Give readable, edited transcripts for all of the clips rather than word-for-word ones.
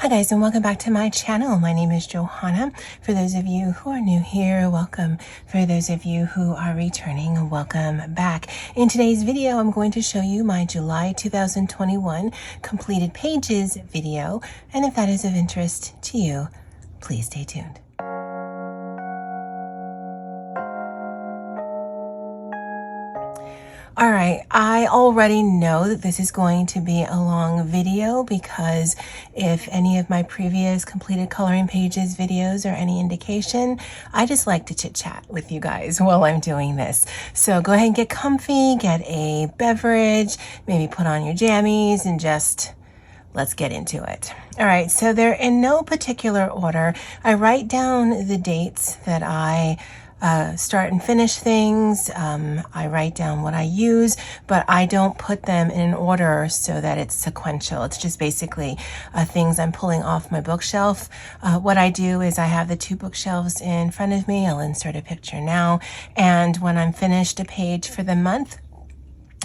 Hi guys, and welcome back to my channel. My name is Johanna. For those of you who are new here, welcome. For those of you who are returning, welcome back. In today's video, I'm going to show you my July 2021 completed pages video. And if that is of interest to you, please stay tuned. All right, I already know that this is going to be a long video because if any of my previous completed coloring pages videos are any indication, I just like to chit chat with you guys while I'm doing this. So go ahead and get comfy, get a beverage, maybe put on your jammies and just let's get into it. All right, so they're in no particular order. I write down the dates that I start and finish things. I write down what I use, but I don't put them in an order so that it's sequential. It's just basically things I'm pulling off my bookshelf. What I do is I have the two bookshelves in front of me. I'll insert a picture now. And when I'm finished a page for the month,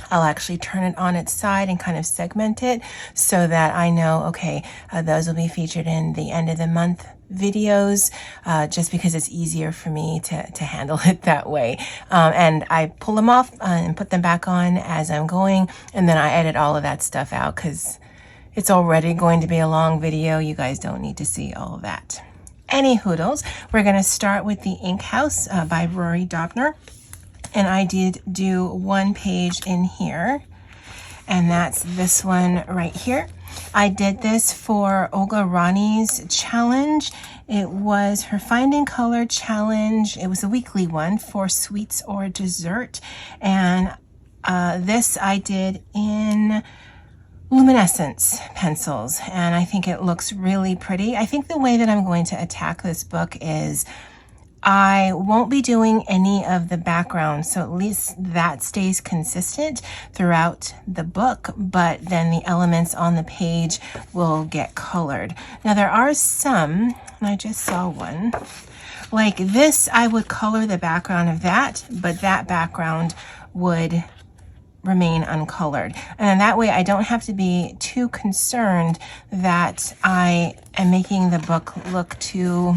I'll actually turn it on its side and kind of segment it so that I know, okay, those will be featured in the end of the month videos, just because it's easier for me to handle it that way. And I pull them off and put them back on as I'm going, and then I edit all of that stuff out because it's already going to be a long video. You guys don't need to see all of that. Any hoodles, we're going to start with the Ink House by Rory Dobner. And I did do one page in here, and that's this one right here. I did this for Olga Rani's challenge. It was her Finding Color challenge. It was a weekly one for sweets or dessert. And this I did in luminescence pencils, and I think it looks really pretty. I think the way that I'm going to attack this book is I won't be doing any of the background, so at least that stays consistent throughout the book, but then the elements on the page will get colored. Now there are some, and I just saw one, like this, I would color the background of that, but that background would remain uncolored. And then that way I don't have to be too concerned that I am making the book look too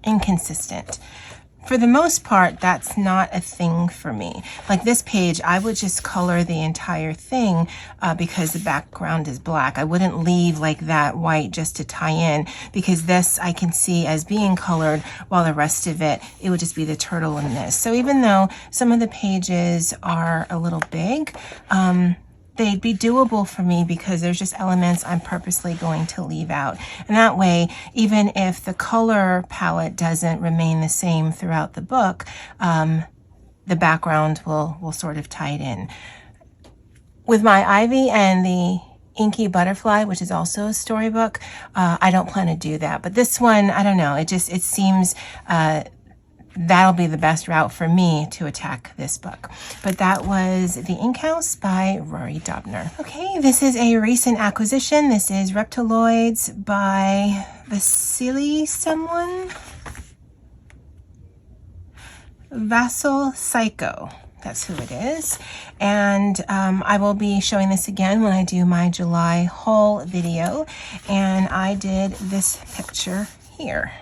inconsistent. For the most part, that's not a thing for me. Like this page, I would just color the entire thing because the background is black. I wouldn't leave like that white just to tie in, because this I can see as being colored, while the rest of it would just be the turtle in this. So even though some of the pages are a little big, they'd be doable for me because there's just elements I'm purposely going to leave out. And that way, even if the color palette doesn't remain the same throughout the book, the background will sort of tie it in. With my Ivy and the Inky Butterfly, which is also a storybook, I don't plan to do that. But this one, I don't know, it seems that'll be the best route for me to attack this book. But that was The Ink House by Rory Dobner. Okay, this is a recent acquisition. This is Reptiloids by Vasily someone. Vassal Psycho. That's who it is. And I will be showing this again when I do my July haul video. And I did this picture here.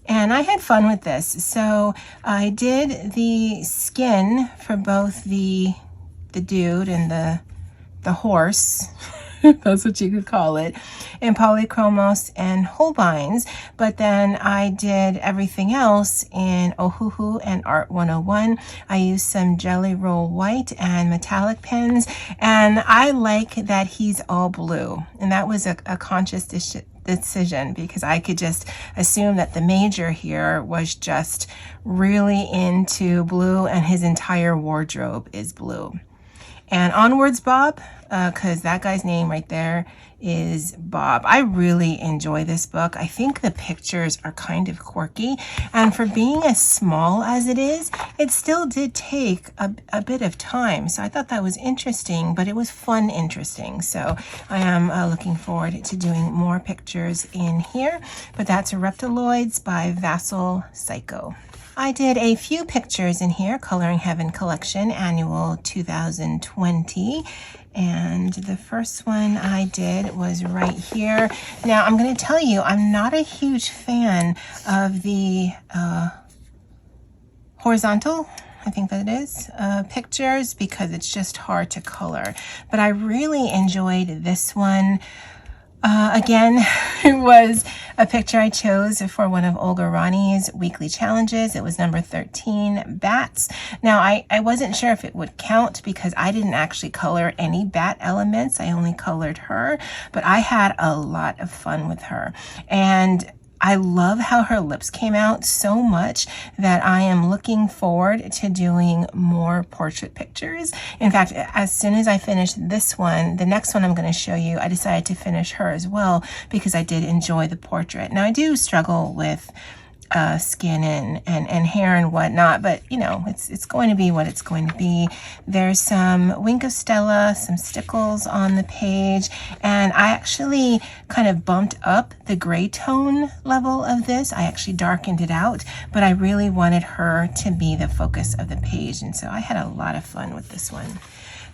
And I had fun with this. So I did the skin for both the dude and the horse, that's what you could call it, in polychromos and Holbeins. But then I did everything else in Ohuhu and Art 101. I used some Jelly Roll White and metallic pens. And I like that he's all blue. And that was a conscious decision, because I could just assume that the major here was just really into blue and his entire wardrobe is blue. And Onwards Bob, because that guy's name right there is Bob. I really enjoy this book. I think the pictures are kind of quirky, and for being as small as it is, it still did take a bit of time. So I thought that was interesting, but it was fun interesting. So I am looking forward to doing more pictures in here. But that's Reptiloids by Vassal Psycho. I did a few pictures in here, Coloring Heaven Collection Annual 2020. And the first one I did was right here. Now, I'm going to tell you, I'm not a huge fan of the horizontal, I think that it is, pictures, because it's just hard to color. But I really enjoyed this one. Again, it was a picture I chose for one of Olga Rani's weekly challenges. It was number 13, bats. Now, I wasn't sure if it would count because I didn't actually color any bat elements. I only colored her, but I had a lot of fun with her. And I love how her lips came out so much that I am looking forward to doing more portrait pictures. In fact, as soon as I finish this one, the next one I'm going to show you, I decided to finish her as well because I did enjoy the portrait. Now, I do struggle with skin and hair and whatnot, but you know, it's going to be what it's going to be. There's some Wink of Stella, some stickles on the page, and I actually kind of bumped up the gray tone level of this. I actually darkened it out, but I really wanted her to be the focus of the page, and so I had a lot of fun with this one.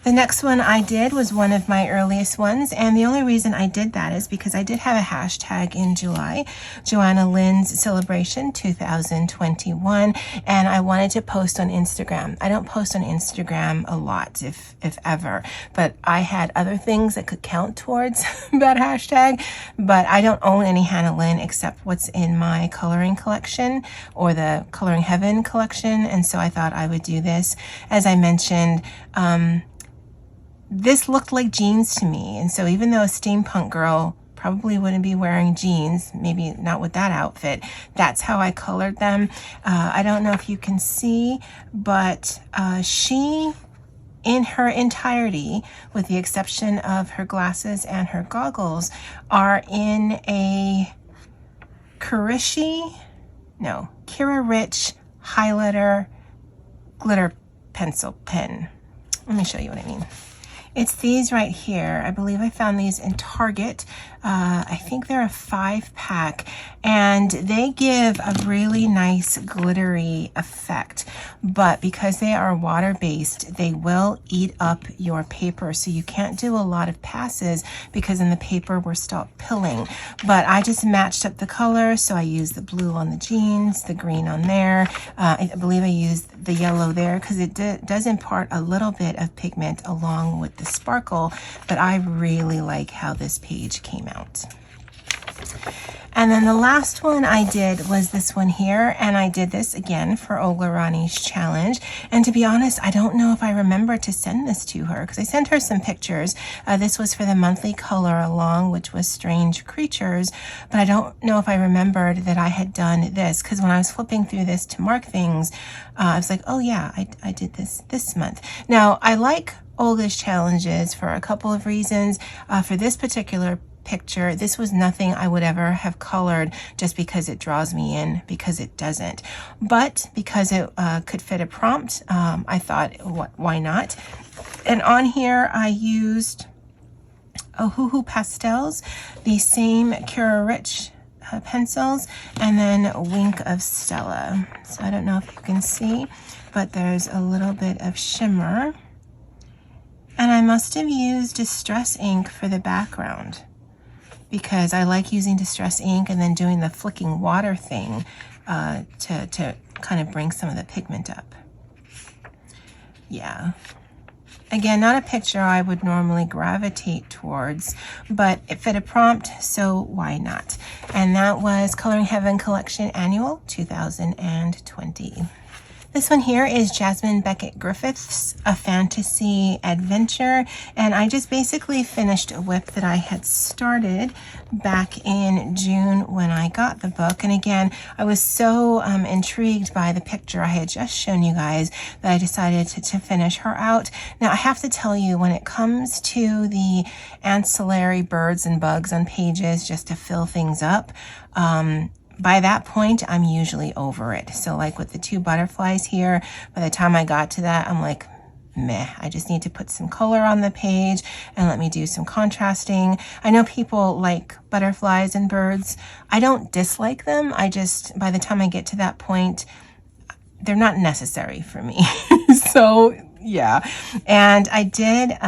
The next one I did was one of my earliest ones, and the only reason I did that is because I did have a hashtag in July, Joanna Lynn's Celebration 2021, and I wanted to post on Instagram. I don't post on Instagram a lot, if ever, but I had other things that could count towards that hashtag, but I don't own any Hannah Lynn except what's in my coloring collection or the Coloring Heaven collection, and so I thought I would do this. As I mentioned, this looked like jeans to me, and so even though a steampunk girl probably wouldn't be wearing jeans, maybe not with that outfit, that's how I colored them. I don't know if you can see, but she, in her entirety, with the exception of her glasses and her goggles, are in a Kira Rich highlighter glitter pencil pen. Let me show you what I mean. It's these right here. I believe I found these in Target. I think they're a 5-pack, and they give a really nice glittery effect, but because they are water-based, they will eat up your paper, so you can't do a lot of passes because then the paper will start pilling. But I just matched up the color, so I used the blue on the jeans, the green on there. I believe I used the yellow there because it does impart a little bit of pigment along with the sparkle, but I really like how this page came out. And then the last one I did was this one here, and I did this again for Olga Rani's challenge. And to be honest, I don't know if I remember to send this to her because I sent her some pictures. This was for the monthly color along, which was Strange Creatures, but I don't know if I remembered that I had done this because when I was flipping through this to mark things, I was like, oh yeah, I did this month. Now, I like Olga's challenges for a couple of reasons. For this particular picture, this was nothing I would ever have colored just because it draws me in, because it doesn't. But because it could fit a prompt, I thought, why not? And on here, I used Ohuhu Pastels, the same Cura Rich pencils, and then Wink of Stella. So I don't know if you can see, but there's a little bit of shimmer. And I must have used Distress ink for the background because I like using Distress ink and then doing the flicking water thing to kind of bring some of the pigment up. Yeah. Again, not a picture I would normally gravitate towards, but it fit a prompt, so why not? And that was Coloring Heaven Collection Annual 2020. This one here is Jasmine Beckett Griffith's A Fantasy Adventure, and I just basically finished a WIP that I had started back in June when I got the book. And again, I was so intrigued by the picture I had just shown you guys that I decided to finish her out. Now, I have to tell you, when it comes to the ancillary birds and bugs on pages just to fill things up, by that point, I'm usually over it. So like with the 2 butterflies here, by the time I got to that, I'm like, meh, I just need to put some color on the page and let me do some contrasting. I know people like butterflies and birds. I don't dislike them. I just, by the time I get to that point, they're not necessary for me. So yeah, and I did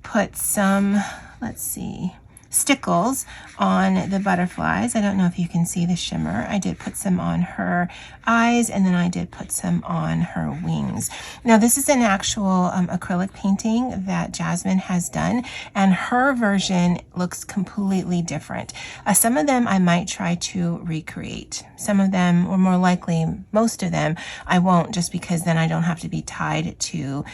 put some, let's see, stickles on the butterflies. I don't know if you can see the shimmer. I did put some on her eyes, and then I did put some on her wings. Now this is an actual acrylic painting that Jasmine has done, and her version looks completely different. Some of them I might try to recreate. Some of them, or more likely most of them, I won't, just because then I don't have to be tied to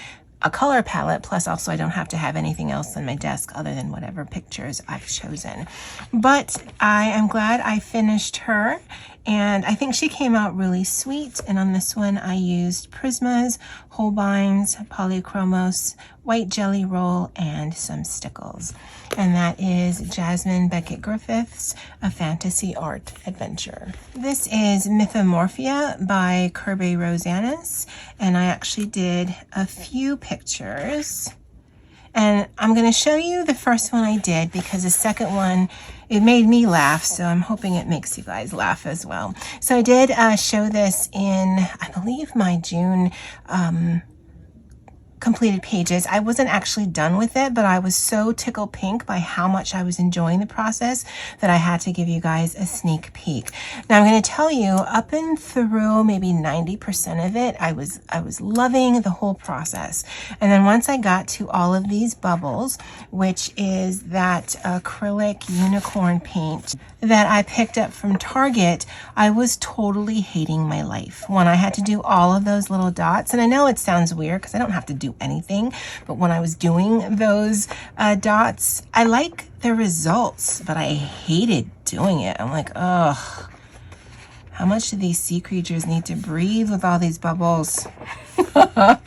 a color palette, plus also I don't have to have anything else on my desk other than whatever pictures I've chosen. But I am glad I finished her, and I think she came out really sweet. And on this one I used Prismas, Holbeins, Polychromos, white jelly roll, and some stickles. And that is Jasmine Beckett Griffith's A Fantasy Art Adventure. This is Mythomorphia by Kirby Rosanis, and I actually did a few pictures. And I'm going to show you the first one I did because the second one, it made me laugh, so I'm hoping it makes you guys laugh as well. So I did show this in, I believe, my June completed pages. I wasn't actually done with it, but I was so tickled pink by how much I was enjoying the process that I had to give you guys a sneak peek. Now I'm going to tell you, up and through maybe 90% of it, I was loving the whole process. And then once I got to all of these bubbles, which is that acrylic unicorn paint that I picked up from Target, I was totally hating my life when I had to do all of those little dots. And I know it sounds weird because I don't have to do anything, but when I was doing those dots, I like the results, but I hated doing it. I'm like, ugh, how much do these sea creatures need to breathe with all these bubbles? But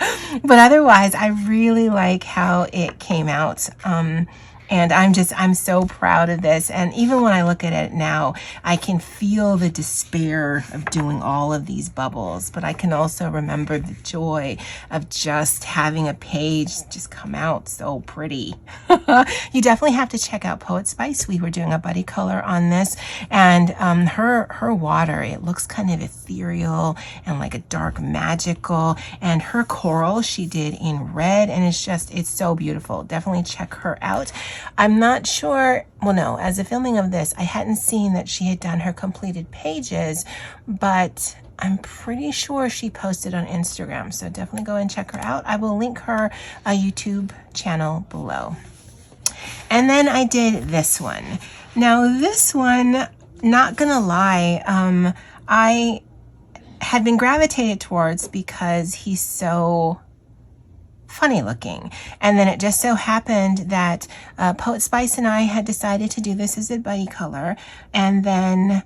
otherwise, I really like how it came out. And I'm so proud of this. And even when I look at it now, I can feel the despair of doing all of these bubbles, but I can also remember the joy of just having a page just come out so pretty. You definitely have to check out Poet Spice. We were doing a buddy color on this, and her water, it looks kind of ethereal and like a dark magical, and her coral she did in red, and it's so beautiful. Definitely check her out. I'm not sure, well no, as a filming of this, I hadn't seen that she had done her completed pages, but I'm pretty sure she posted on Instagram, so definitely go and check her out. I will link her YouTube channel below. And then I did this one. Now this one, not gonna lie, I had been gravitated towards because he's so funny looking. And then it just so happened that Poet Spice and I had decided to do this as a buddy color. And then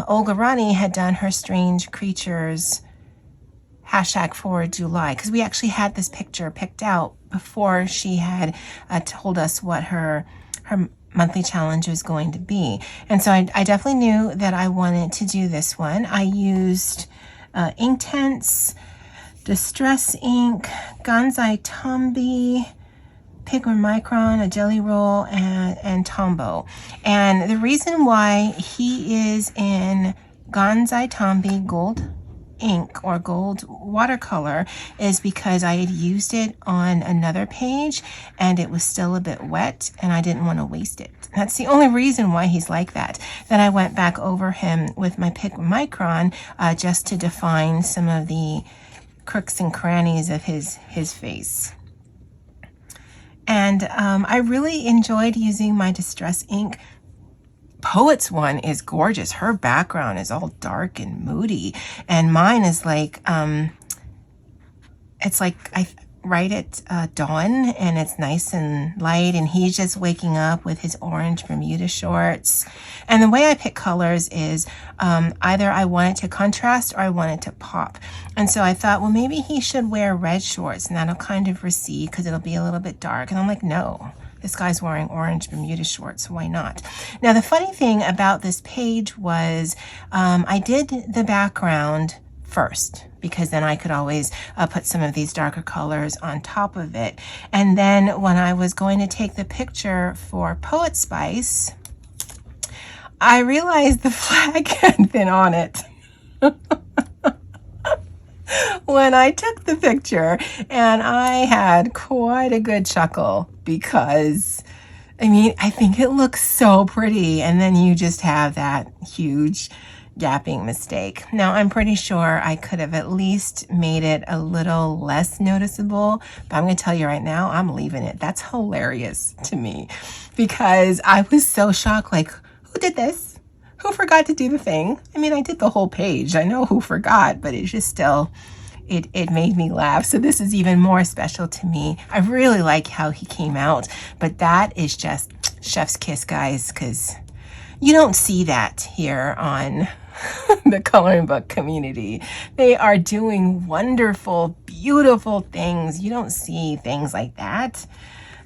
Olga Rani had done her Strange Creatures #4July, because we actually had this picture picked out before she had told us what her monthly challenge was going to be. And so I definitely knew that I wanted to do this one. I used Inktense, Distress Ink, Ganzai Tombi, Pigment Micron, a Jelly Roll, and Tombow. And the reason why he is in Ganzai Tombi Gold ink or gold watercolor is because I had used it on another page and it was still a bit wet and I didn't want to waste it. That's the only reason why he's like that. Then I went back over him with my Pigment Micron just to define some of the crooks and crannies of his face. And I really enjoyed using my Distress Ink. Poet's one is gorgeous. Her background is all dark and moody, and mine is like it's like right at dawn, and it's nice and light, and he's just waking up with his orange Bermuda shorts. And the way I pick colors is either I want it to contrast or I want it to pop. And so I thought, well, maybe he should wear red shorts and that'll kind of recede because it'll be a little bit dark. And I'm like, no, this guy's wearing orange Bermuda shorts, why not? Now the funny thing about this page was I did the background first, because then I could always put some of these darker colors on top of it. And then when I was going to take the picture for Poet Spice, I realized the flag had been on it. when I took the picture, and I had quite a good chuckle because I mean, I think it looks so pretty, and then you just have that huge gapping mistake. Now, I'm pretty sure I could have at least made it a little less noticeable, but I'm going to tell you right now, I'm leaving it. That's hilarious to me because I was so shocked, like, who did this? Who forgot to do the thing? I mean, I did the whole page. I know who forgot, but it's just still, it made me laugh. So this is even more special to me. I really like how he came out, but that is just chef's kiss, guys, because you don't see that here on the coloring book community. They are doing wonderful, beautiful things. You don't see things like that.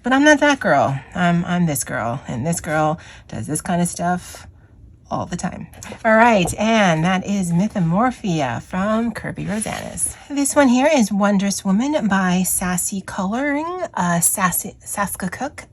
But I'm not that girl. I'm this girl, and this girl does this kind of stuff all the time. All right, and that is Mythomorphia from Kirby Rosanis. This one here is Wondrous Woman by Sassy Coloring. Saska Cook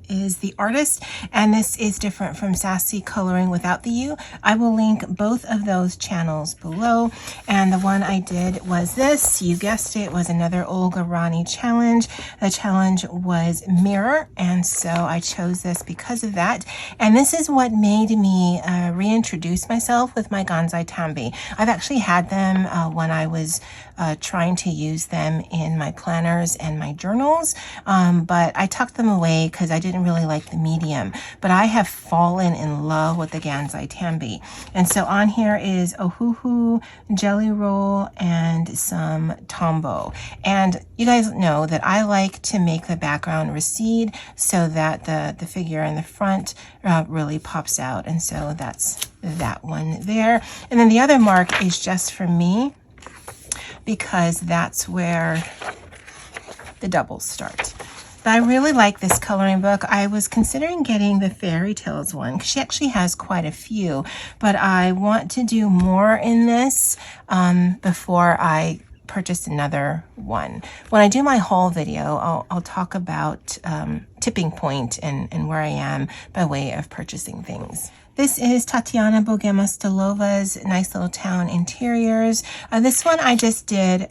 is the artist, and this is different from Sassy Coloring without the U. I will link both of those channels below, and the one I did was this. You guessed it, was another Olga Rani challenge. The challenge was Mirror, and so I chose this because of that, and this is what made me reintroduce myself with my Gansai Tambi. I've actually had them when I was trying to use them in my planners and my journals, but I tucked them away because I didn't really like the medium. But I have fallen in love with the Gansai Tambi. And so on here is Ohuhu, Jelly Roll, and some Tombow. And you guys know that I like to make the background recede so that the figure in the front really pops out. And so that's that one there. And then the other mark is just for me because that's where the doubles start. But I really like this coloring book. I was considering getting the Fairy Tales one because she actually has quite a few, but I want to do more in this before I purchase another one. When I do my haul video, I'll talk about tipping point and where I am by way of purchasing things. This is Tatiana Bogema-Stolova's Nice Little Town Interiors. This one I just did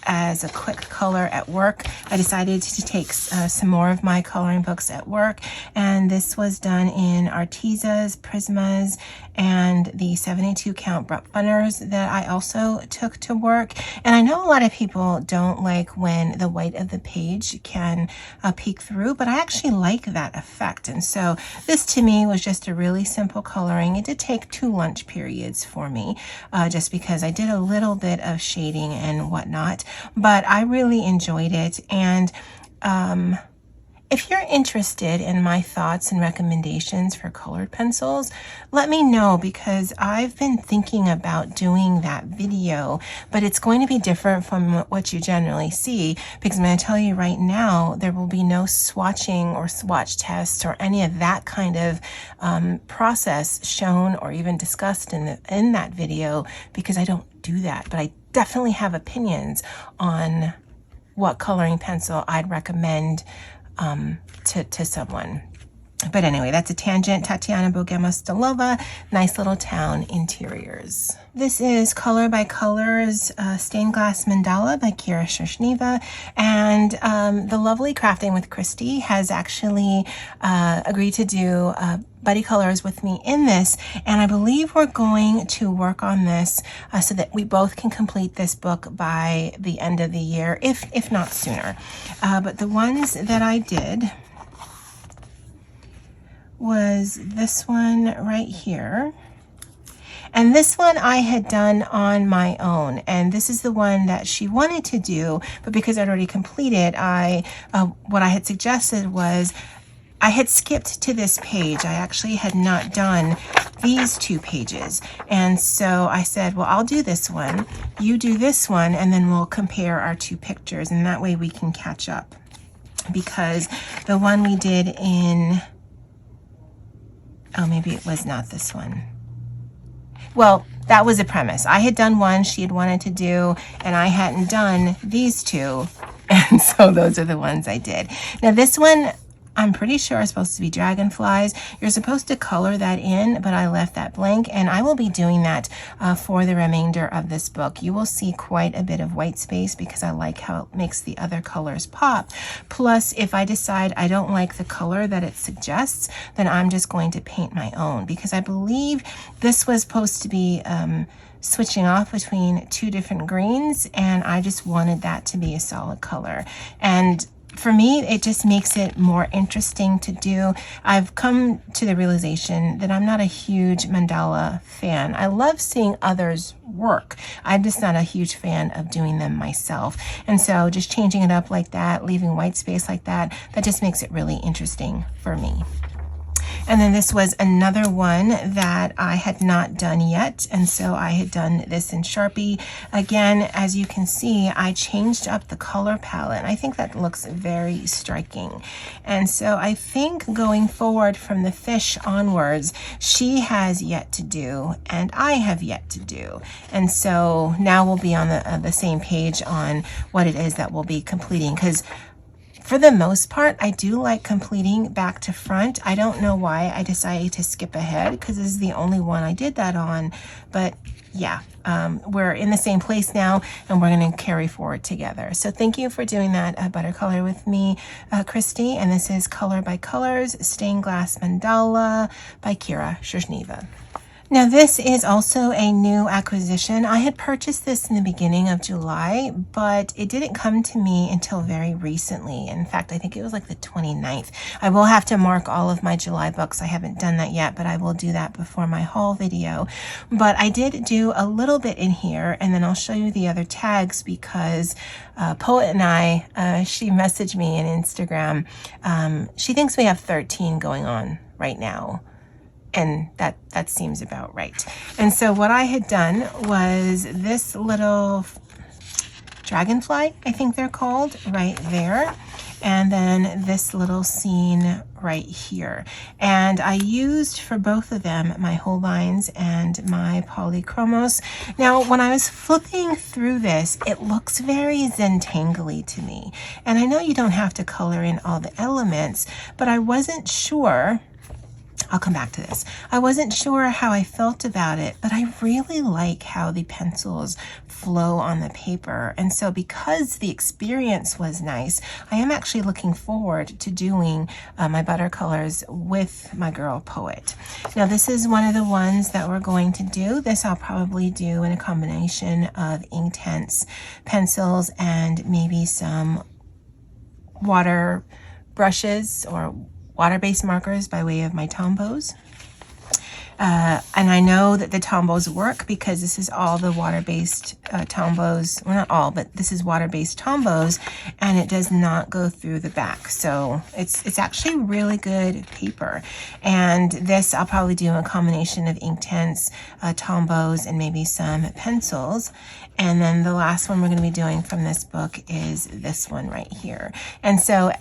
as a quick color at work. I decided to take some more of my coloring books at work, and this was done in Artezas, Prismas, and the 72 count Bruck Funners that I also took to work. And I know a lot of people don't like when the white of the page can peek through, but I actually like that effect. And so this to me was just a really simple coloring. It did take 2 lunch periods for me, just because I did a little bit of shading and whatnot, but I really enjoyed it. And if you're interested in my thoughts and recommendations for colored pencils, let me know, because I've been thinking about doing that video, but it's going to be different from what you generally see, because I'm going to tell you right now, there will be no swatching or swatch tests or any of that kind of process shown or even discussed in that video, because I don't do that. But I definitely have opinions on what coloring pencil I'd recommend to someone. But anyway, that's a tangent. Tatiana Bogema-Stolova, Nice Little Town Interiors. This is Color by Colors Stained Glass Mandala by Kira Shershniva. And the lovely Crafting with Christy has actually agreed to do buddy colors with me in this. And I believe we're going to work on this so that we both can complete this book by the end of the year, if not sooner. But the ones that I did was this one right here. And this one I had done on my own, and this is the one that she wanted to do, but because I'd already completed, what I had suggested was I had skipped to this page. I actually had not done these 2 pages. And so I said, well, I'll do this one, you do this one, and then we'll compare our 2 pictures, and that way we can catch up. Because the one we did in, oh, maybe it was not this one. Well, that was a premise. I had done one she had wanted to do, and I hadn't done these 2. And so those are the ones I did. Now this one, I'm pretty sure are supposed to be dragonflies. You're supposed to color that in, but I left that blank, and I will be doing that for the remainder of this book. You will see quite a bit of white space because I like how it makes the other colors pop. Plus, if I decide I don't like the color that it suggests, then I'm just going to paint my own, because I believe this was supposed to be switching off between two different greens, and I just wanted that to be a solid color. And for me, it just makes it more interesting to do. I've come to the realization that I'm not a huge mandala fan. I love seeing others work. I'm just not a huge fan of doing them myself. And so just changing it up like that, leaving white space like that, that just makes it really interesting for me. And then this was another one that I had not done yet, and so I had done this in Sharpie. Again, as you can see, I changed up the color palette. I think that looks very striking. And so I think going forward from the fish onwards, she has yet to do, and I have yet to do. And so now we'll be on the same page on what it is that we'll be completing, because for the most part, I do like completing back to front. I don't know why I decided to skip ahead, because this is the only one I did that on. But yeah, we're in the same place now, and we're going to carry forward together. So thank you for doing that Buttercolor with me, Christy. And this is Color by Colors, Stained Glass Mandala by Kira Shushneva. Now this is also a new acquisition. I had purchased this in the beginning of July, but it didn't come to me until very recently. In fact, I think it was like the 29th. I will have to mark all of my July books. I haven't done that yet, but I will do that before my haul video. But I did do a little bit in here, and then I'll show you the other tags, because Poet and I, she messaged me on Instagram. She thinks we have 13 going on right now. And that seems about right. And so what I had done was this little dragonfly, I think they're called, right there. And then this little scene right here. And I used for both of them my Holbeins and my Polychromos. Now, when I was flipping through this, it looks very Zentangly to me. And I know you don't have to color in all the elements, but I wasn't sure. I'll come back to this. I wasn't sure how I felt about it, but I really like how the pencils flow on the paper. And so because the experience was nice, I am actually looking forward to doing my Buttercolors with my girl Poet. Now this is one of the ones that we're going to do. This I'll probably do in a combination of Inktense pencils and maybe some water brushes or water-based markers by way of my Tombows. And I know that the Tombows work because this is all the water-based Tombows. Well, not all, but this is water-based Tombows, and it does not go through the back. So it's actually really good paper. And this I'll probably do a combination of Inktense, Tombows, and maybe some pencils. And then the last one we're going to be doing from this book is this one right here. And so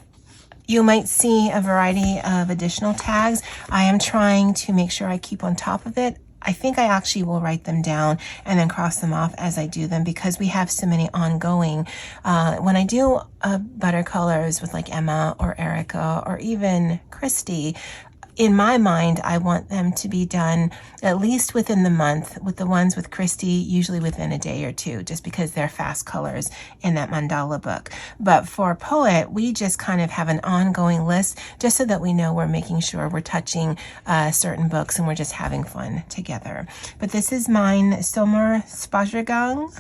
you might see a variety of additional tags. I am trying to make sure I keep on top of it. I think I actually will write them down and then cross them off as I do them, because we have so many ongoing. When I do Buttercolors with like Emma or Erica or even Christy, in my mind, I want them to be done at least within the month. With the ones with Christy, usually within a day or two, just because they're fast colors in that mandala book. But for Poet, we just kind of have an ongoing list, just so that we know we're making sure we're touching certain books and we're just having fun together. But this is mine, Sommer Spaziergang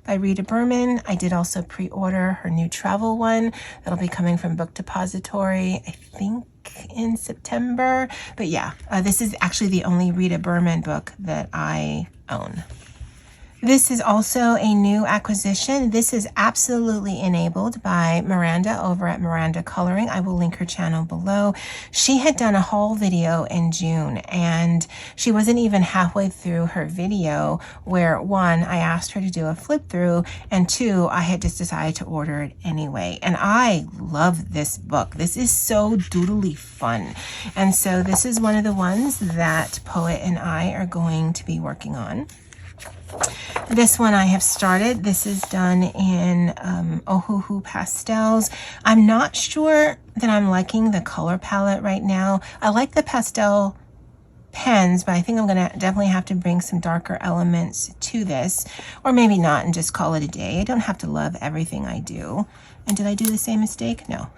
by Rita Berman. I did also pre-order her new travel one. That'll be coming from Book Depository, I think in September. But yeah, this is actually the only Rita Berman book that I own. This is also a new acquisition. This is absolutely enabled by Miranda over at Miranda Coloring. I will link her channel below. She had done a haul video in June, and she wasn't even halfway through her video where, one, I asked her to do a flip through, and two, I had just decided to order it anyway. And I love this book. This is so doodly fun. And so this is one of the ones that Poet and I are going to be working on. This one I have started. This is done in Ohuhu Pastels. I'm not sure that I'm liking the color palette right now. I like the pastel pens, but I think I'm gonna definitely have to bring some darker elements to this, or maybe not and just call it a day. I don't have to love everything I do. And did I do the same mistake? No.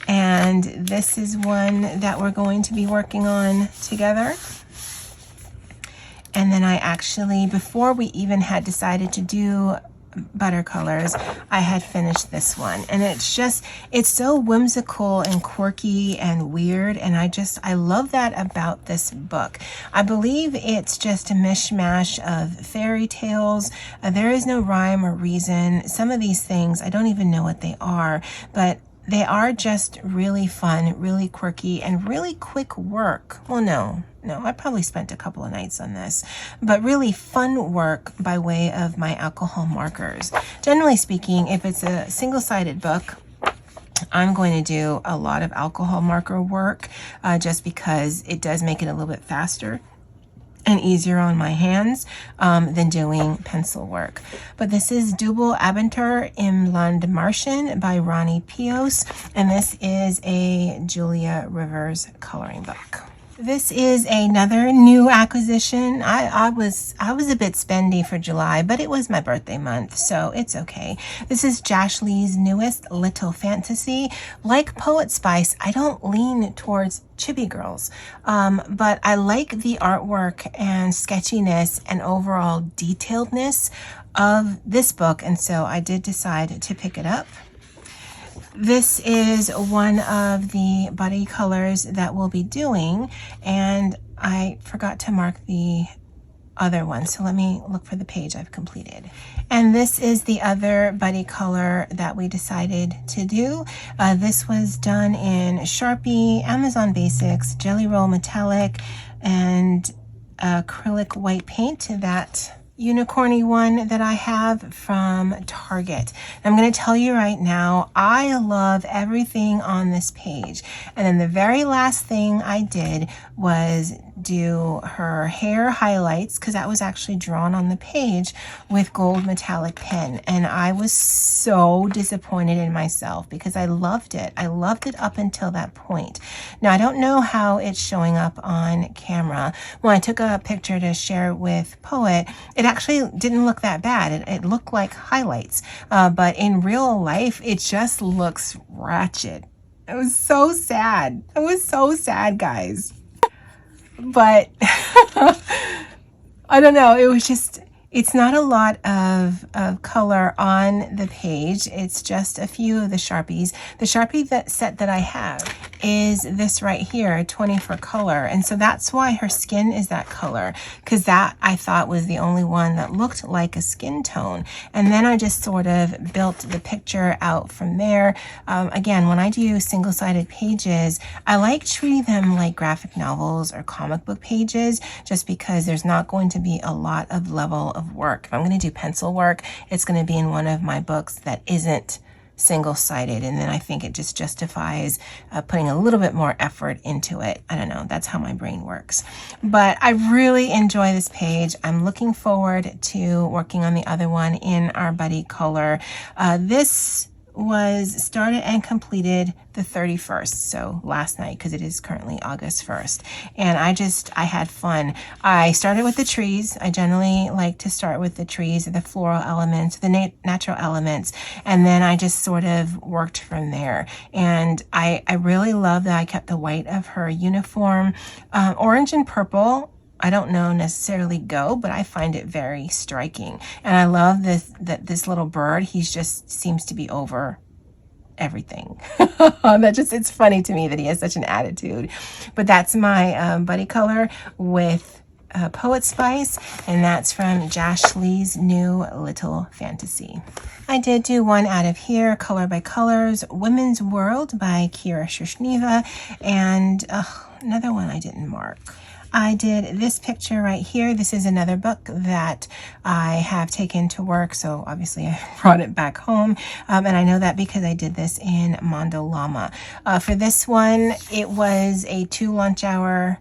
And this is one that we're going to be working on together. And then I actually, before we even had decided to do butter colors, I had finished this one. And it's so whimsical and quirky and weird. And I love that about this book. I believe it's just a mishmash of fairy tales. There is no rhyme or reason. Some of these things, I don't even know what they are, but they are just really fun, really quirky, and really quick work. Well, no, I probably spent a couple of nights on this, but really fun work by way of my alcohol markers. Generally speaking, if it's a single-sided book, I'm going to do a lot of alcohol marker work just because it does make it a little bit faster and easier on my hands than doing pencil work. But this is Double Abentur im Landmarschen by Ronnie Pios, and this is a Julia Rivers coloring book. This is another new acquisition. I was a bit spendy for July, but it was my birthday month, so it's okay. This is Josh Lee's newest Little Fantasy. Like Poet Spice, I don't lean towards chibi girls, but I like the artwork and sketchiness and overall detailedness of this book, and so I did decide to pick it up. This is one of the buddy colors that we'll be doing, and I forgot to mark the other one, so let me look for the page I've completed. And this is the other buddy color that we decided to do. This was done in Sharpie, Amazon Basics, Jelly Roll Metallic, and acrylic white paint, that unicorny one that I have from Target. I'm going to tell you right now, I love everything on this page. And then the very last thing I did was do her hair highlights, because that was actually drawn on the page with gold metallic pen. And I was so disappointed in myself because I loved it. I loved it up until that point. Now, I don't know how it's showing up on camera. When I took a picture to share with Poet, it actually didn't look that bad. It looked like highlights. But in real life, it just looks ratchet. It was so sad. It was so sad, guys. But I don't know, it was just, it's not a lot of color on the page. It's just a few of the Sharpies. The Sharpie set that I have is this right here, 20 for color. And so that's why her skin is that color, because that I thought was the only one that looked like a skin tone. And then I just sort of built the picture out from there. Again, when I do single-sided pages, I like treating them like graphic novels or comic book pages, just because there's not going to be a lot of level of work. If I'm going to do pencil work, it's going to be in one of my books that isn't single-sided, and then I think it just justifies putting a little bit more effort into it. I don't know, that's how my brain works. But I really enjoy this page. I'm looking forward to working on the other one in our buddy color. This was started and completed the 31st, so last night, because it is currently August 1st. And I had fun. I started with the trees. I generally like to start with the trees, the floral elements, the natural elements, and then I just sort of worked from there. And I really love that I kept the white of her uniform. Orange and purple, I don't know necessarily go, but I find it very striking. And I love this little bird, he just seems to be over everything. It's funny to me that he has such an attitude. But that's my buddy color with Poet Spice, and that's from Josh Lee's new Little Fantasy. I did do one out of here, Color by Colors, Women's World by Kira Shishneva, and another one I didn't mark. I did this picture right here. This is another book that I have taken to work, so obviously I brought it back home, and I know that because I did this in Mondo Llama. For this one, it was a 2 lunch hour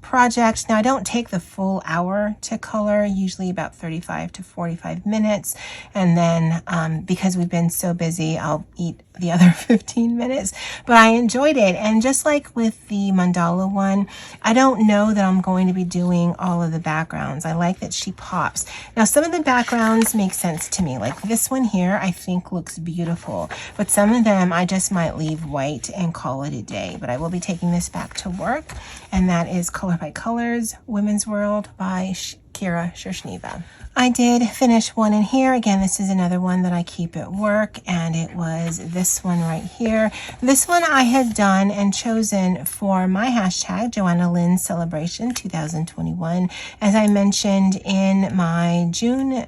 project. Now I don't take the full hour to color, usually about 35 to 45 minutes. And then because we've been so busy, I'll eat the other 15 minutes, but I enjoyed it. And just like with the mandala one, I don't know that I'm going to be doing all of the backgrounds. I like that she pops. Now some of the backgrounds make sense to me, like this one here I think looks beautiful, but some of them I just might leave white and call it a day. But I will be taking this back to work, and that is Color by Colors Women's World by Kira Shershniva. I did finish one in here. Again, this is another one that I keep at work, and it was this one right here. This one I had done and chosen for my hashtag Joanna Lynn Celebration 2021. As I mentioned in my June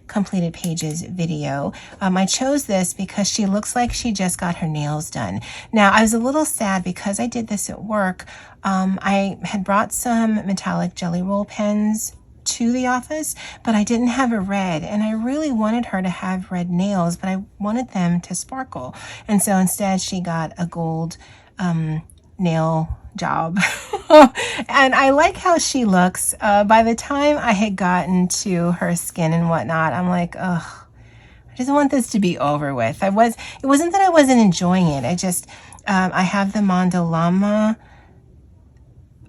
completed pages video, I chose this because she looks like she just got her nails done. Now I was a little sad because I did this at work. I had brought some metallic jelly roll pens to the office, but I didn't have a red, and I really wanted her to have red nails, but I wanted them to sparkle, and so instead she got a gold nail job. And I like how she looks. By the time I had gotten to her skin and whatnot, I'm like, ugh, I just want this to be over with. It wasn't that I wasn't enjoying it. I just, I have the Mandalama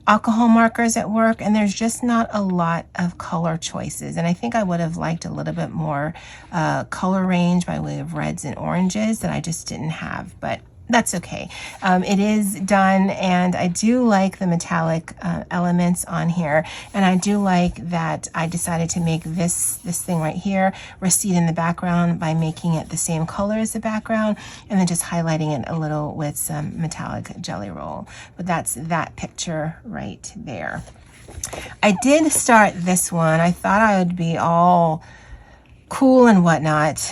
alcohol markers at work, and there's just not a lot of color choices. And I think I would have liked a little bit more color range by way of reds and oranges that I just didn't have, but that's okay. It is done, and I do like the metallic elements on here, and I do like that I decided to make this thing right here recede in the background by making it the same color as the background, and then just highlighting it a little with some metallic jelly roll. But that's that picture right there. I did start this one. I thought I would be all cool and whatnot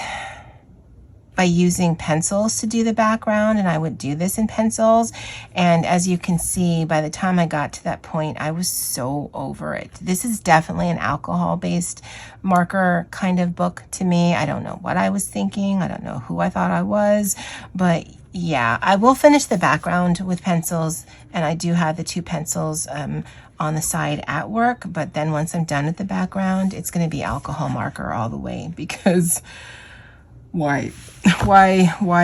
by using pencils to do the background, and I would do this in pencils, and as you can see, by the time I got to that point, I was so over it. This is definitely an alcohol-based marker kind of book to me. I don't know what I was thinking. I don't know who I thought I was, but yeah, I will finish the background with pencils, and I do have the two pencils on the side at work, but then once I'm done with the background, it's going to be alcohol marker all the way, because why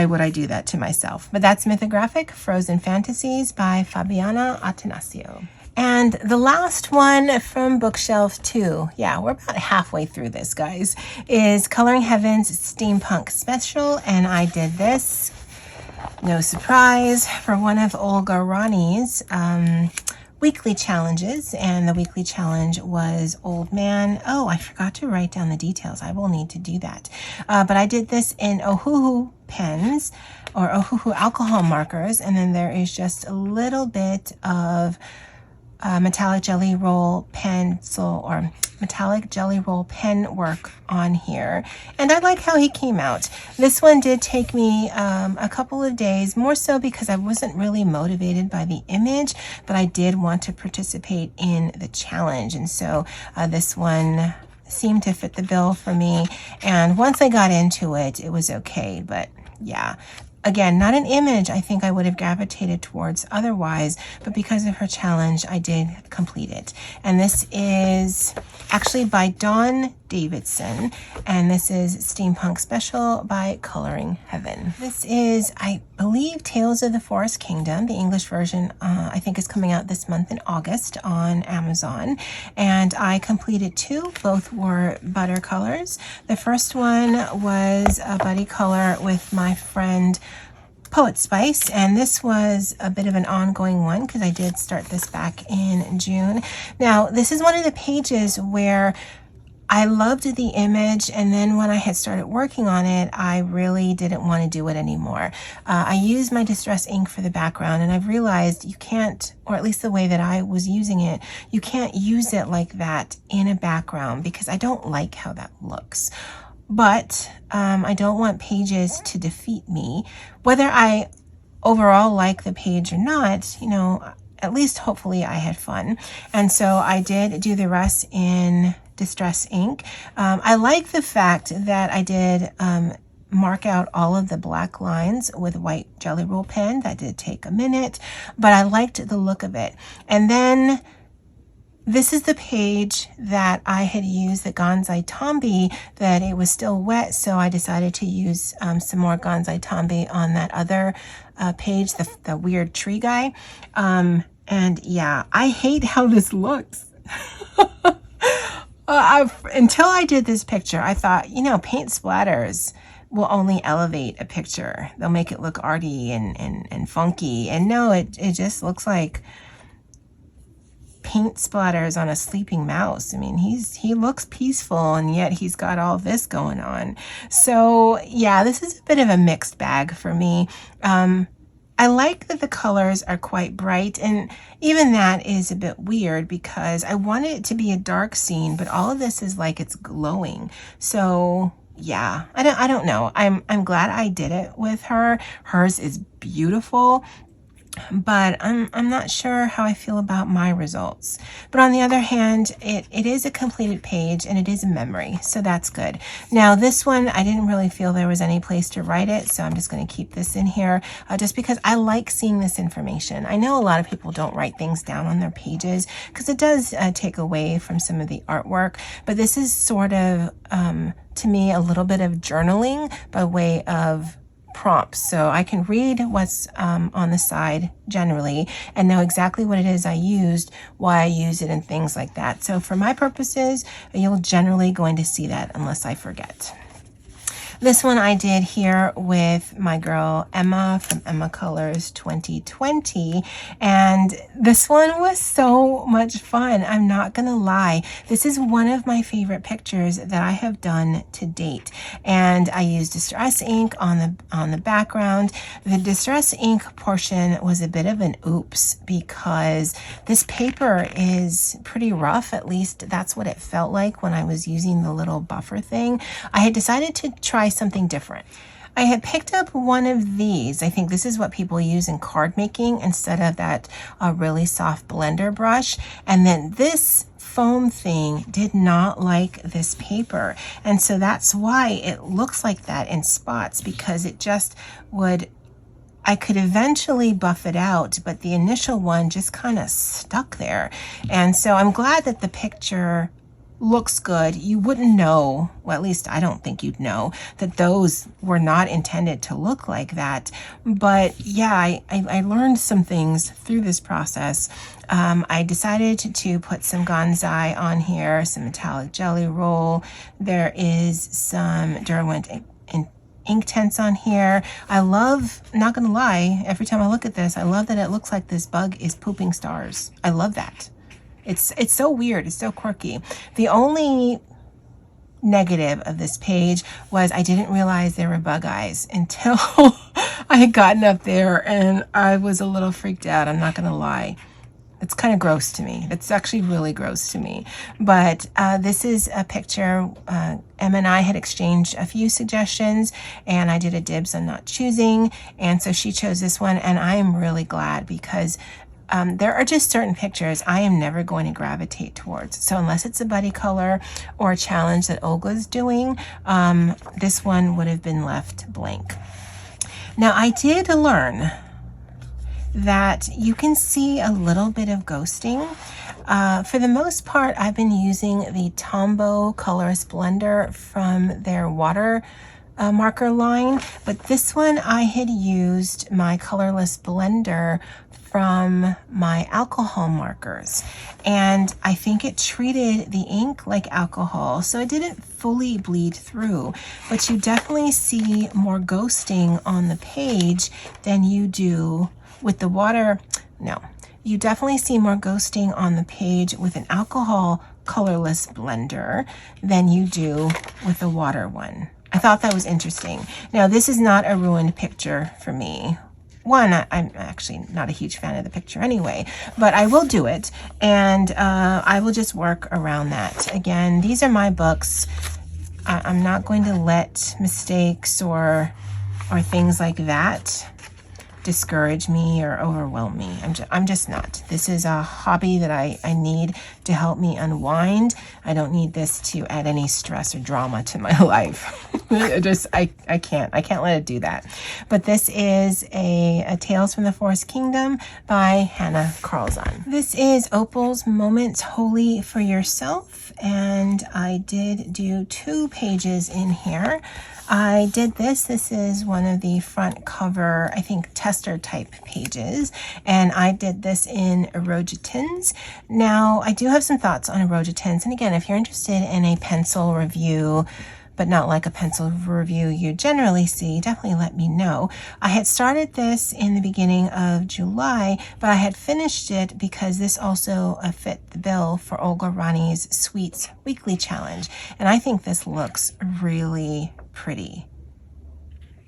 would I do that to myself? But that's Mythographic Frozen Fantasies by Fabiana Atanasio. And the last one from bookshelf 2, yeah, we're about halfway through this, guys, is Coloring Heaven's Steampunk Special. And I did this, no surprise, for one of Olga Rani's weekly challenges, and the weekly challenge was Old Man. Oh, I forgot to write down the details. I will need to do that. But I did this in Ohuhu pens, or Ohuhu alcohol markers, and then there is just a little bit of metallic jelly roll pencil, or metallic jelly roll pen work on here, and I like how he came out. This one did take me a couple of days, more so because I wasn't really motivated by the image, but I did want to participate in the challenge, and so this one seemed to fit the bill for me, and once I got into it, it was okay. But yeah, again, not an image I think I would have gravitated towards otherwise, but because of her challenge, I did complete it. And this is actually by Dawn Davidson, and this is Steampunk Special by Coloring Heaven. This is, I believe, Tales of the Forest Kingdom. The English version, I think, is coming out this month in August on Amazon, and I completed 2. Both were butter colors. The first one was a buddy color with my friend Poet Spice, and this was a bit of an ongoing one because I did start this back in June. Now, this is one of the pages where I loved the image, and then when I had started working on it, I really didn't want to do it anymore. I used my distress ink for the background, and I've realized you can't, or at least the way that I was using it, you can't use it like that in a background because I don't like how that looks. But I don't want pages to defeat me. Whether I overall like the page or not, you know, at least hopefully I had fun. And so I did do the rest in distress ink. I like the fact that I did mark out all of the black lines with white Jelly Roll pen. That did take a minute, but I liked the look of it. And then this is the page that I had used the Gansai Tombi, that it was still wet, so I decided to use some more Gansai Tombi on that other page, the weird tree guy. And yeah, I hate how this looks. Until I did this picture, I thought, you know, paint splatters will only elevate a picture. They'll make it look arty and funky. And no, it just looks like paint splatters on a sleeping mouse. I mean, he looks peaceful, and yet he's got all this going on. So yeah, this is a bit of a mixed bag for me. I like that the colors are quite bright, and even that is a bit weird because I wanted it to be a dark scene, but all of this is like it's glowing. So yeah, I don't know. I'm glad I did it with her. Hers is beautiful, but I'm not sure how I feel about my results. But on the other hand, it is a completed page and it is a memory, so that's good. Now this one, I didn't really feel there was any place to write it, so I'm just going to keep this in here just because I like seeing this information. I know a lot of people don't write things down on their pages because it does take away from some of the artwork, but this is sort of, to me, a little bit of journaling by way of prompts, so I can read what's on the side generally and know exactly what it is I used, why I use it, and things like that. So for my purposes, you're generally going to see that unless I forget. This one I did here with my girl Emma from Emma Colors 2020, and this one was so much fun. I'm not gonna lie. This is one of my favorite pictures that I have done to date, and I used Distress ink on the background. The Distress ink portion was a bit of an oops because this paper is pretty rough. At least that's what it felt like when I was using the little buffer thing. I had decided to try something different. I had picked up one of these. I think this is what people use in card making instead of that really soft blender brush. And then this foam thing did not like this paper. And so that's why it looks like that in spots, because it just would, I could eventually buff it out, but the initial one just kind of stuck there. And so I'm glad that the picture looks good. You wouldn't know, well, at least I don't think you'd know, that those were not intended to look like that. But yeah, I learned some things through this process. I decided to put some Gansai on here, some metallic Jelly Roll. There is some Derwent ink tents on here. I love, not gonna lie, every time I look at this, I love that it looks like this bug is pooping stars. I love that. It's so weird. It's so quirky. The only negative of this page was I didn't realize there were bug eyes until I had gotten up there, and I was a little freaked out. I'm not gonna lie. It's kind of gross to me. It's actually really gross to me. But this is a picture. Emma and I had exchanged a few suggestions, and I did a dibs on not choosing. And so she chose this one, and I am really glad because there are just certain pictures I am never going to gravitate towards. So unless it's a buddy color or a challenge that Olga's doing, this one would have been left blank. Now I did learn that you can see a little bit of ghosting. For the most part, I've been using the Tombow Colorist Blender from their water marker line, but this one I had used my colorless blender from my alcohol markers, and I think it treated the ink like alcohol, so it didn't fully bleed through, but you definitely see more ghosting on the page than you do with the water. No, you definitely see more ghosting on the page with an alcohol colorless blender than you do with the water one. I thought that was interesting. Now, this is not a ruined picture for me. One, I'm actually not a huge fan of the picture anyway, but I will do it, and I will just work around that. Again, these are my books. I'm not going to let mistakes or things like that discourage me or overwhelm me. I'm just not. This is a hobby that I need to help me unwind. I don't need this to add any stress or drama to my life. I can't let it do that. But this is a Tales from the Forest Kingdom by Hannah Carlzon. This is Opal's Moments Wholly for Yourself, and I did do 2 pages in here. I did this is one of the front cover, I think, tester type pages, and I did this in Erogitins. Now, I do have some thoughts on Erogitins, and again, if you're interested in a pencil review, but not like a pencil review you generally see, definitely let me know. I had started this in the beginning of July, but I had finished it because this also fit the bill for Olga Rani's Sweets Weekly Challenge. And I think this looks really pretty.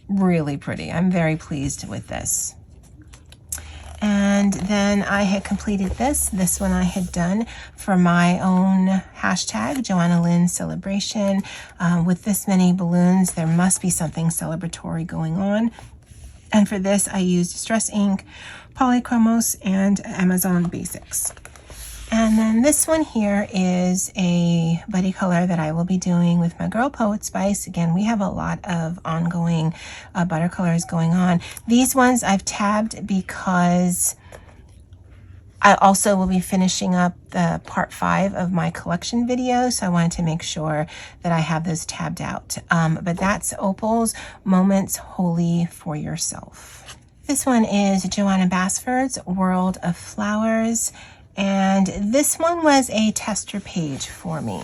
Really pretty. I'm very pleased with this. And then I had completed this one I had done for my own hashtag, Joanna Lynn Celebration. With this many balloons, there must be something celebratory going on. And for this, I used Distress Ink, Polychromos, and Amazon Basics. And then this one here is a buddy color that I will be doing with my girl Poet Spice. Again, we have a lot of ongoing butter colors going on. These ones I've tabbed because I also will be finishing up the part 5 of my collection video, so I wanted to make sure that I have those tabbed out. But that's Opal's Moments Wholly for Yourself. This one is Joanna Basford's World of Flowers. And this one was a tester page for me.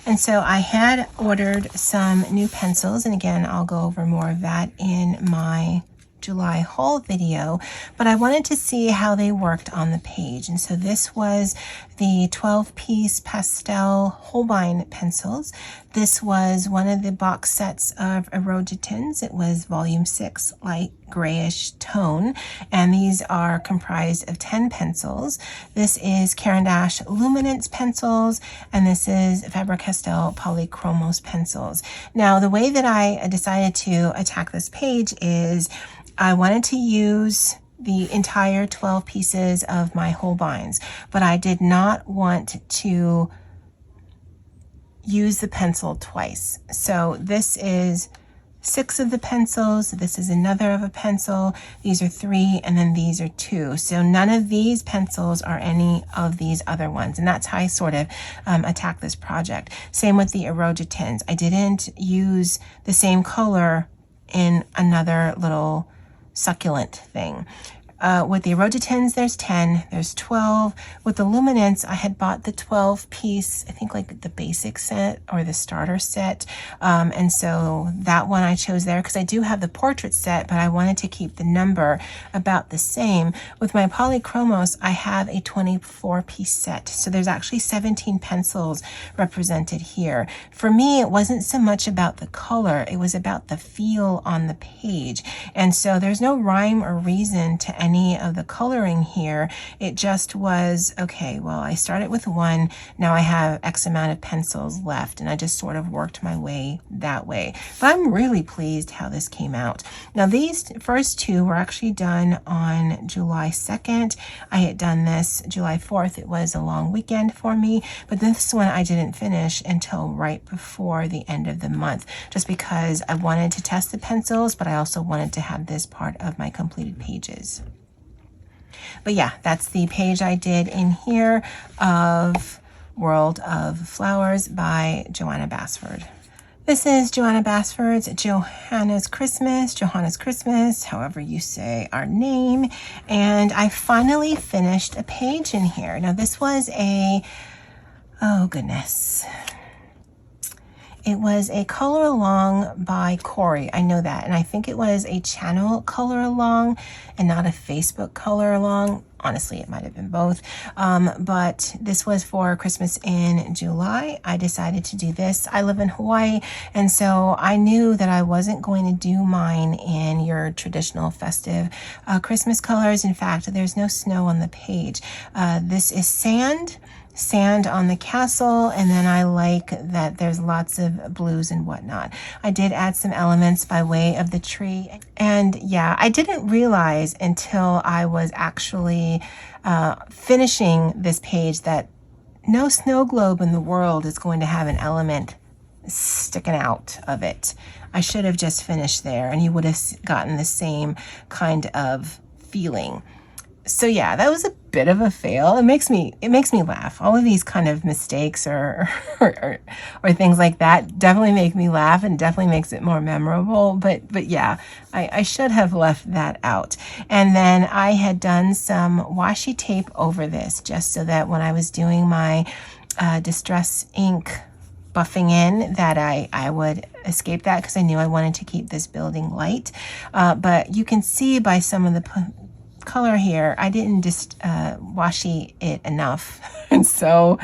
And so I had ordered some new pencils, and again, I'll go over more of that in my July haul video, but I wanted to see how they worked on the page. And so this was the 12-piece pastel Holbein pencils. This was one of the box sets of Erogitins. It was volume 6, light grayish tone, and these are comprised of 10 pencils. This is Caran d'Ache Luminance pencils, and this is Faber-Castell Polychromos pencils. Now, the way that I decided to attack this page is I wanted to use the entire 12 pieces of my Holbeins, but I did not want to use the pencil twice. So this is 6 of the pencils, this is another of a pencil, these are 3, and then these are 2. So none of these pencils are any of these other ones, and that's how I sort of attack this project. Same with the Erogitins. I didn't use the same color in another little succulent thing. With the Erogitins, there's 10, there's 12. With the Luminance, I had bought the 12-piece, I think like the basic set or the starter set. And so that one I chose there because I do have the portrait set, but I wanted to keep the number about the same. With my Polychromos, I have a 24-piece set. So there's actually 17 pencils represented here. For me, it wasn't so much about the color, it was about the feel on the page. And so there's no rhyme or reason to any of the coloring here. It just was, okay, well, I started with 1, now I have X amount of pencils left, and I just sort of worked my way that way. But I'm really pleased how this came out. Now, these first 2 were actually done on July 2nd. I had done this July 4th. It was a long weekend for me, but this one I didn't finish until right before the end of the month, just because I wanted to test the pencils, but I also wanted to have this part of my completed pages. But yeah, that's the page I did in here of World of Flowers by Joanna Basford. This is Joanna Basford's Johanna's Christmas, however you say our name. And I finally finished a page in here. Now this was oh goodness. It was a color along by Corey. I know that. And I think it was a channel color along and not a Facebook color along. Honestly, it might have been both. But this was for Christmas in July. I decided to do this. I live in Hawaii, and so I knew that I wasn't going to do mine in your traditional festive Christmas colors. In fact, there's no snow on the page. This is sand. sand on the castle, and then I like that there's lots of blues and whatnot. I did add some elements by way of the tree, and yeah, I didn't realize until I was actually finishing this page that no snow globe in the world is going to have an element sticking out of it. I should have just finished there and you would have gotten the same kind of feeling. So yeah, that was a bit of a fail. It makes me laugh. All of these kind of mistakes or things like that definitely make me laugh and definitely makes it more memorable. But yeah, I should have left that out. And then I had done some washi tape over this just so that when I was doing my distress ink buffing in, that I would escape that, because I knew I wanted to keep this building light. But you can see by some of the color here, I didn't just washi it enough. And so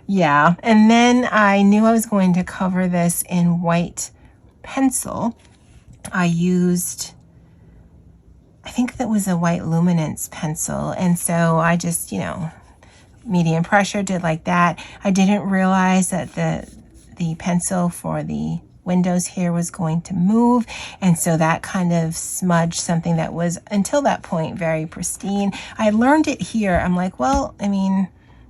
yeah, and then I knew I was going to cover this in white pencil. I used, I think that was a white luminance pencil, and so I just, you know, medium pressure did like that. I didn't realize that the pencil for the windows here was going to move, and so that kind of smudged something that was until that point very pristine. I learned it here. I'm like, well, I mean,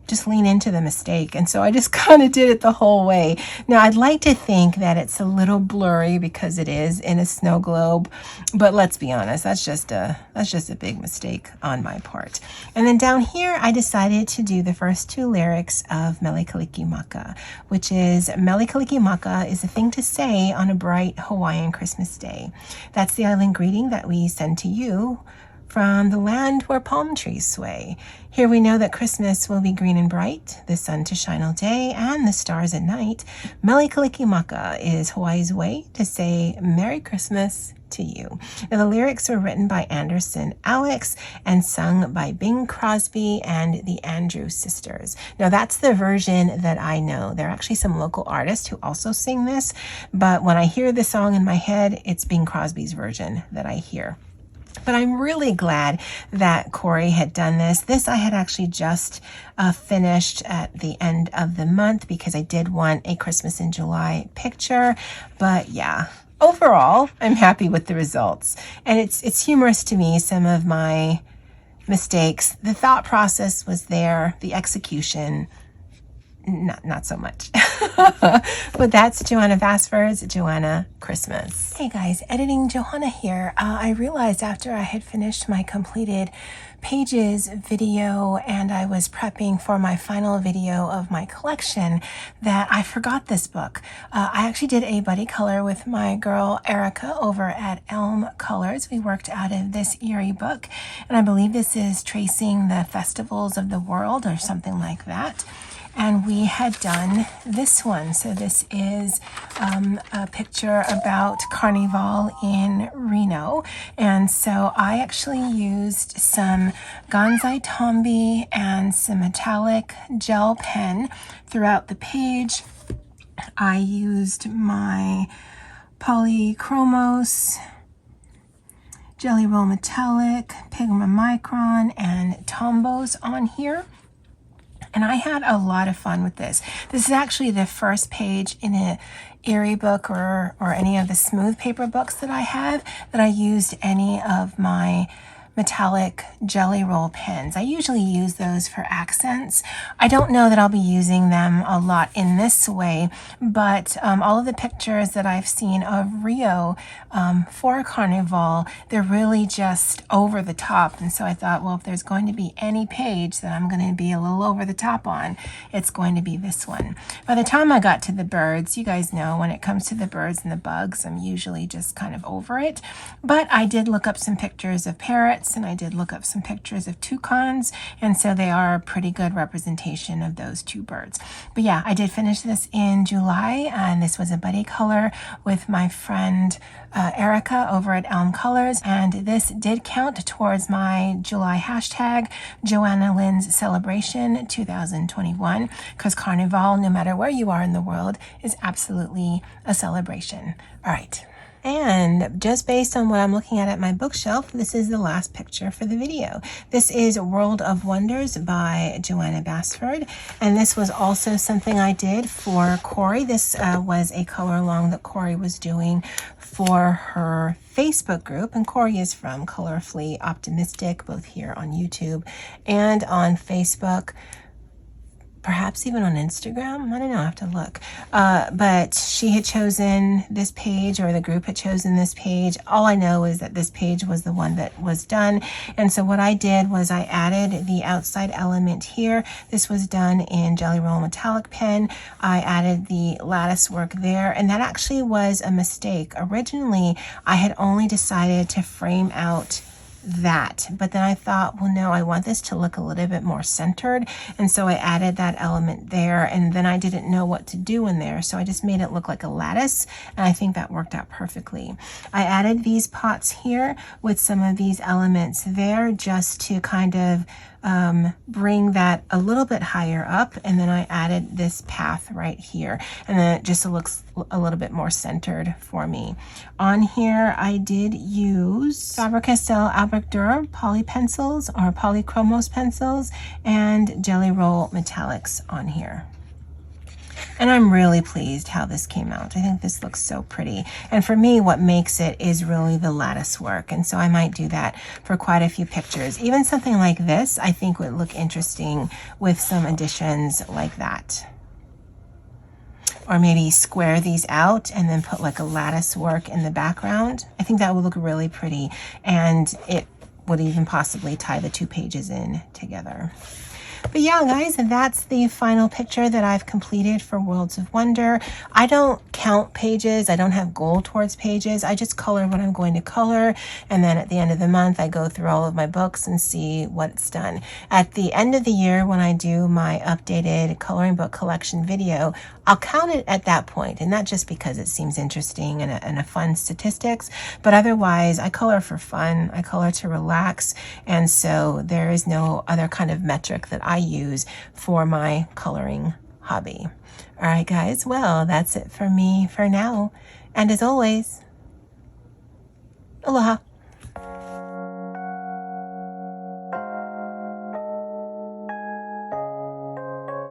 just lean into the mistake, and so I just kind of did it the whole way. Now I'd like to think that it's a little blurry because it is in a snow globe, but let's be honest, that's just a big mistake on my part. And then down here I decided to do the first two lyrics of Mele Kalikimaka, which is Mele Kalikimaka is a thing to say on a bright Hawaiian Christmas day. That's the island greeting that we send to you from the land where palm trees sway. Here we know that Christmas will be green and bright, the sun to shine all day, and the stars at night. Mele Kalikimaka is Hawaii's way to say Merry Christmas to you. Now, the lyrics were written by Anderson Alex and sung by Bing Crosby and the Andrews sisters. Now, that's the version that I know. There are actually some local artists who also sing this, but when I hear the song in my head, it's Bing Crosby's version that I hear. But I'm really glad that Corey had done this. This I had actually just finished at the end of the month because I did want a Christmas in July picture. But yeah, overall, I'm happy with the results. And it's humorous to me, some of my mistakes. The thought process was there, the execution, not so much. But that's Joanna Vasford's Joanna Christmas. Hey guys, editing Johanna here. I realized after I had finished my completed pages video and I was prepping for my final video of my collection that I forgot this book. I actually did a buddy color with my girl Erica over at Elm Colors. We worked out of this Erie book, and I believe this is tracing the festivals of the world or something like that. And we had done this one. So this is a picture about Carnival in Reno. And so I actually used some Gansai Tombi and some metallic gel pen throughout the page. I used my Polychromos, Jelly Roll Metallic, Pigment Micron, and Tombos on here. And I had a lot of fun with this. This is actually the first page in a Erie book or any of the smooth paper books that I have that I used any of my metallic jelly roll pens. I usually use those for accents. I don't know that I'll be using them a lot in this way, but all of the pictures that I've seen of Rio for Carnival, they're really just over the top. And so I thought, well, if there's going to be any page that I'm going to be a little over the top on, it's going to be this one. By the time I got to the birds, you guys know when it comes to the birds and the bugs, I'm usually just kind of over it. But I did look up some pictures of parrots, and I did look up some pictures of toucans, and so they are a pretty good representation of those two birds. But yeah, I did finish this in July, and this was a buddy color with my friend Erica over at Elm Colors, and this did count towards my July hashtag Joanna Lynn's Celebration 2021, because Carnival, no matter where you are in the world, is absolutely a celebration. All right. And just based on what I'm looking at my bookshelf, this is the last picture for the video. This is World of Wonders by Joanna Basford. And this was also something I did for Corey. This was a color along that Corey was doing for her Facebook group. And Corey is from Colorfully Optimistic, both here on YouTube and on Facebook. Perhaps even on Instagram. I don't know, I have to look. But she had chosen this page, or the group had chosen this page. All I know is that this page was the one that was done. And so what I did was I added the outside element here. This was done in Jelly Roll metallic pen. I added the lattice work there, and that actually was a mistake. Originally, I had only decided to frame out that, but then I thought, well, no, I want this to look a little bit more centered, and so I added that element there, and then I didn't know what to do in there, so I just made it look like a lattice, and I think that worked out perfectly. I added these pots here with some of these elements there just to kind of bring that a little bit higher up, and then I added this path right here, and then it just looks a little bit more centered for me. On here I did use Faber-Castell Albrecht Dürer poly pencils, or polychromos pencils, and Jelly Roll metallics on here. And I'm really pleased how this came out. I think this looks so pretty. And for me, what makes it is really the lattice work. And so I might do that for quite a few pictures. Even something like this, I think would look interesting with some additions like that. Or maybe square these out and then put like a lattice work in the background. I think that would look really pretty. And it would even possibly tie the two pages in together. But yeah, guys, that's the final picture that I've completed for Worlds of Wonder. I don't count pages. I don't have goal towards pages. I just color what I'm going to color. And then at the end of the month, I go through all of my books and see what's done. At the end of the year, when I do my updated coloring book collection video, I'll count it at that point, and not just because it seems interesting and a fun statistics, but otherwise I color for fun, I color to relax, and so there is no other kind of metric that I use for my coloring hobby. All right, guys, well, that's it for me for now, and as always, aloha.